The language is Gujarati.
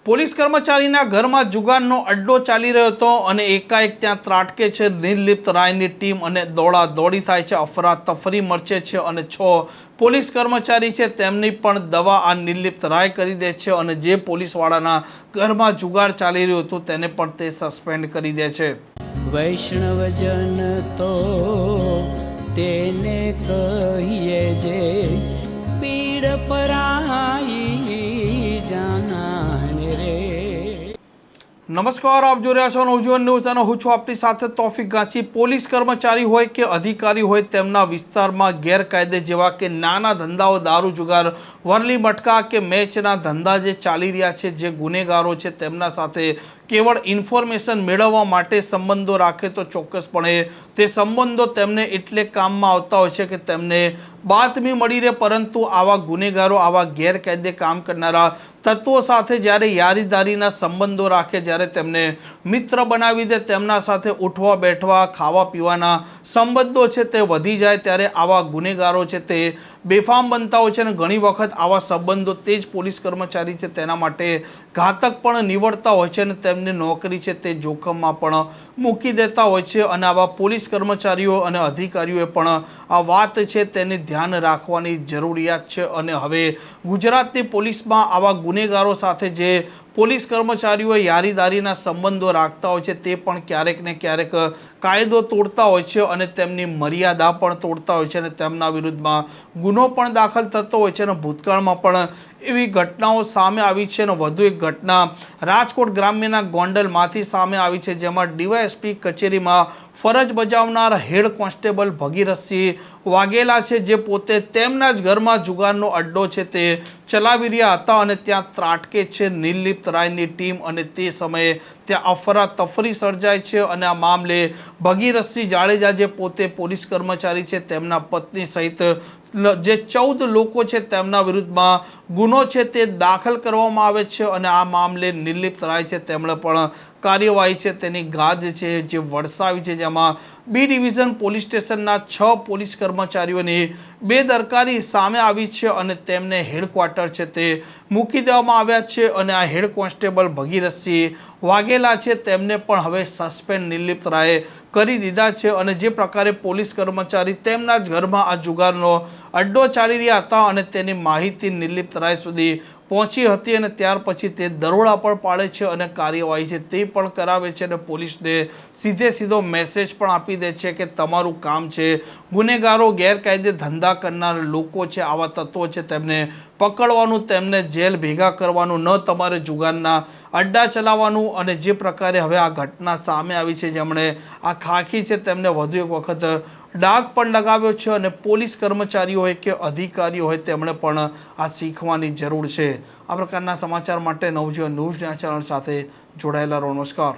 પોલીસ કર્મચારીના ઘરમાં જુગારનો અડ્ડો ચાલી રહ્યો હતો અને એકાએક ત્યાં ત્રાટકે છે નિર્લિપ્ત રાયની ટીમ અને દોડાદોડી થાય છે, અફરાતફરી મચે છે અને 6 પોલીસ કર્મચારી છે તેમની પણ દવા આ નિર્લિપ્ત રાય કરી દે છે અને જે પોલીસવાળાના ઘરમાં જુગાર ચાલી રહ્યું હતું તેને પણ તે સસ્પેન્ડ કરી દે છે। વૈષ્ણવજન તો તેને કહીએ જે પીડ પરાઈ જાનાને રે। નમસ્કાર, આપ જોઈ રહ્યા છો નવજીવન ન્યૂઝ અને હું છું આપની સાથે તોફિક ગાંચી। પોલીસ કર્મચારી હોય કે અધિકારી હોય તેમના વિસ્તારમાં ગેરકાયદે જેવા કે નાના ધંધાઓ, દારૂ જુગાર, વરલી મટકા કે મેચના ધંધા જે ચાલી રહ્યા છે, જે ગુનેગારો છે તેમના સાથે કેવળ ઇન્ફોર્મેશન મેળવવા માટે સંબંધો રાખે તો ચોક્કસપણે તે સંબંધો તેમને એટલે કામમાં આવતા હોય છે કે તેમને બાતમી મળી રહે, પરંતુ આવા ગુનેગારો, આવા ગેરકાયદે કામ કરનારા તત્વો સાથે જ્યારે યારીદારીના સંબંધો રાખે, જ્યારે તેમને મિત્ર બનાવી દે, તેમના સાથે ઉઠવા બેઠવા, ખાવા પીવાના સંબંધો છે તે વધી જાય, ત્યારે આવા ગુનેગારો છે તે બેફામ બનતા હોય છે અને ઘણી વખત આવા સંબંધો તે જ પોલીસ કર્મચારી છે તેના માટે ઘાતક પણ નીવડતા હોય છે અને તેમની નોકરી છે તે જોખમમાં પણ મૂકી દેતા હોય છે। અને આવા પોલીસ કર્મચારીઓ અને અધિકારીઓએ પણ આ વાત છે તેની ધ્યાન રાખવાની જરૂરિયાત છે। અને હવે ગુજરાતની પોલીસમાં આવા ગુનેગારો સાથે જે પોલીસ કર્મચારીઓ યારીદારીના સંબંધો રાખતા હોય છે તે પણ ક્યારેક ને ક્યારેક કાયદો તોડતા હોય છે અને તેમની મર્યાદા પણ તોડતા હોય છે અને તેમના વિરુદ્ધમાં ગુનો પણ દાખલ થતો હોય છે અને ભૂતકાળમાં પણ એવી ઘટનાઓ સામે આવી છે। અને વધુ એક ઘટના રાજકોટ ગ્રામ્યના ગોંડલમાંથી સામે આવી છે, જેમાં ડીવાયએસપી કચેરીમાં ફરજ બજાવનાર હેડ કોન્સ્ટેબલ ભગીરથસિંહ વાઘેલા છે, જે પોતે તેમના જ ઘરમાં જુગારનો અડ્ડો છે તે ચલાવી રહ્યા હતા અને ત્યાં ત્રાટકે છે નિર્લિપ્ત રાયની ટીમ અને તે સમયે ત્યાં અફરાતફરી સર્જાય છે। અને આ મામલે ભગીરથસિંહ જાડેજા જે પોતે પોલીસ કર્મચારી છે તેમના પત્ની સહિત જે 14 લોકો છે તેમના વિરુદ્ધમાં ગુનો છે તે દાખલ કરવામાં આવે છે અને આ મામલે નિર્લિપ્ત રાય છે તેમણે પણ કાર્યવાહી છે તેની ગાજ છે જે વરસાવી છે, જેમાં બી ડિવિઝન પોલીસ સ્ટેશનના 6 પોલીસ કર્મચારીઓની બેદરકારી સામે આવી છે અને તેમને હેડક્વાર્ટર છે તે મૂકી દેવામાં આવ્યા છે। અને આ હેડ કોન્સ્ટેબલ ભગીરથસિંહ વાઘેલા છે તેમને પણ હવે સસ્પેન્ડ નિર્લિપ્ત રાયે કરી દીધા છે। અને જે પ્રકારે પોલીસ કર્મચારી તેમના જ ઘરમાં આ જુગારનો અડ્ડો ચાલી રહ્યા હતા અને તેની માહિતી નિર્લિપ્ત રાય સુધી પહોંચી હતી અને ત્યાર પછી તે દરોડા પણ પાડે છે અને કાર્યવાહી છે તે પણ કરાવે છે અને પોલીસને સીધો મેસેજ પણ આપી દે છે કે તમારું કામ છે ગુનેગારો, ગેરકાયદે ધંધા કરનાર લોકો છે, આવા તત્વો છે તેમને પકડવાનું, તેમને જેલ ભેગા કરવાનું, ન તમારે જુગારના અડ્ડા ચલાવવાનું। અને જે પ્રકારે હવે આ ઘટના સામે આવી છે, જેમણે આ ખાખી છે તેમને વધુ એક વખત ડાઘ પણ લગાવ્યો છે અને પોલીસ કર્મચારીઓ હોય કે અધિકારીઓ હોય તેમણે પણ આ શીખવાની જરૂર છે। આ પ્રકારના સમાચાર માટે નવજીવન ન્યૂઝ ચેનલ સાથે જોડાયેલા રહો। નમસ્કાર।